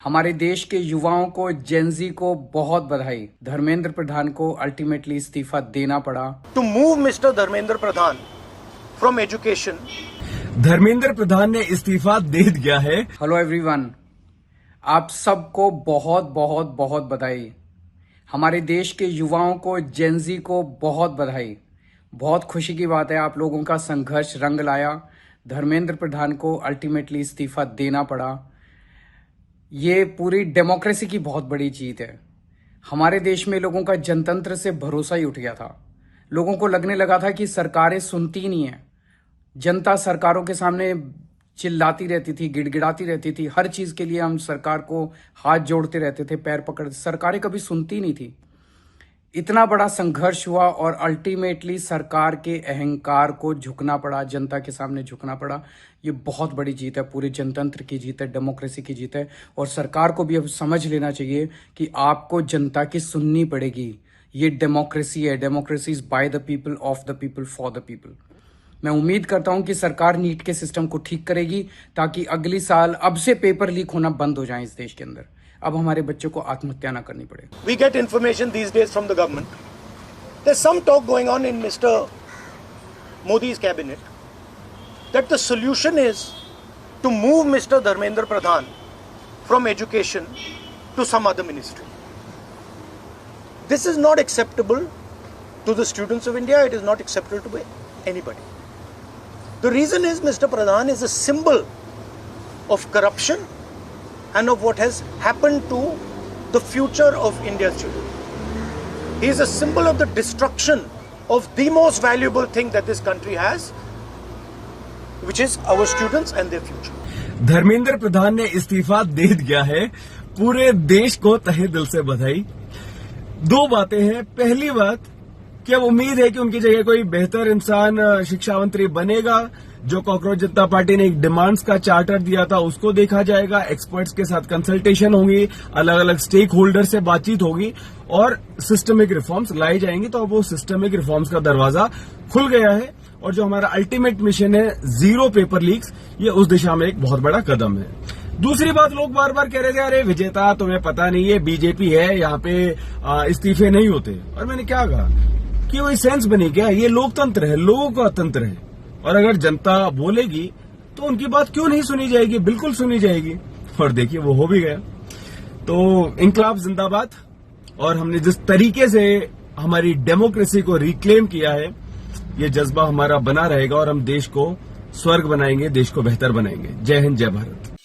हमारे देश के युवाओं को, जेनजी को बहुत बधाई। धर्मेंद्र प्रधान को अल्टीमेटली इस्तीफा देना पड़ा। To move Mr. Dharmendra Pradhan from education. Dharmendra Pradhan ने इस्तीफा दे दिया है। हेलो एवरीवन, आप सबको बहुत बहुत बहुत बधाई। हमारे देश के युवाओं को, जेनजी को बहुत बधाई। बहुत खुशी की बात है, आप लोगों का संघर्ष रंग लाया। धर्मेंद्र प्रधान को अल्टीमेटली इस्तीफा देना पड़ा। ये पूरी डेमोक्रेसी की बहुत बड़ी जीत है। हमारे देश में लोगों का जनतंत्र से भरोसा ही उठ गया था। लोगों को लगने लगा था कि सरकारें सुनती नहीं है। जनता सरकारों के सामने चिल्लाती रहती थी, गिड़गिड़ाती रहती थी। हर चीज के लिए हम सरकार को हाथ जोड़ते रहते थे, पैर पकड़ते। सरकारें कभी सुनती नहीं थी। इतना बड़ा संघर्ष हुआ और अल्टीमेटली सरकार के अहंकार को झुकना पड़ा, जनता के सामने झुकना पड़ा। ये बहुत बड़ी जीत है, पूरे जनतंत्र की जीत है, डेमोक्रेसी की जीत है। और सरकार को भी अब समझ लेना चाहिए कि आपको जनता की सुननी पड़ेगी। ये डेमोक्रेसी है। Democracy is by the people, of the people, for the people. मैं उम्मीद करता हूं कि सरकार नीट के सिस्टम को ठीक करेगी ताकि अगली साल अब से पेपर लीक होना बंद हो जाए इस देश के अंदर। अब हमारे बच्चों को आत्महत्या ना करनी पड़े। We get information these days from the government. There's some talk going on in Mr. Modi's cabinet that the solution is to move Mr. Dharmendra Pradhan from education to some other ministry. This is not acceptable to the students of India. It is not acceptable to anybody. The reason is Mr. Pradhan is a symbol of corruption and of what has happened to the future of India's children. He is a symbol of the destruction of the most valuable thing that this country has, which is our students and their future. Dharmendra Pradhan ने इस्तीफा दे दिया है। पूरे देश को तहे दिल से बधाई। दो बातें हैं। पहली बात कि अब उम्मीद है कि उनकी जगह कोई बेहतर इंसान शिक्षा मंत्री बनेगा। जो कॉकरोच जनता पार्टी ने एक डिमांड्स का चार्टर दिया था उसको देखा जाएगा। एक्सपर्ट्स के साथ कंसल्टेशन होंगी, अलग अलग स्टेक होल्डर से बातचीत होगी और सिस्टमिक रिफॉर्म्स लाई जाएंगी। तो अब वो सिस्टमिक रिफॉर्म्स का दरवाजा खुल गया है और जो हमारा अल्टीमेट मिशन है जीरो पेपर लीक्स, ये उस दिशा में एक बहुत बड़ा कदम है। दूसरी बात, लोग बार बार कह रहे थे अरे विजेता तुम्हें पता नहीं है, बीजेपी है, यहाँ पे इस्तीफे नहीं होते। और मैंने क्या कहा कि वही सेंस बनी क्या, ये लोकतंत्र है, लोगों का तंत्र है। और अगर जनता बोलेगी तो उनकी बात क्यों नहीं सुनी जाएगी? बिल्कुल सुनी जाएगी। और देखिए वो हो भी गया। तो इंकलाब जिंदाबाद। और हमने जिस तरीके से हमारी डेमोक्रेसी को रिक्लेम किया है, ये जज्बा हमारा बना रहेगा और हम देश को स्वर्ग बनाएंगे, देश को बेहतर बनाएंगे। जय हिंद, जय भारत।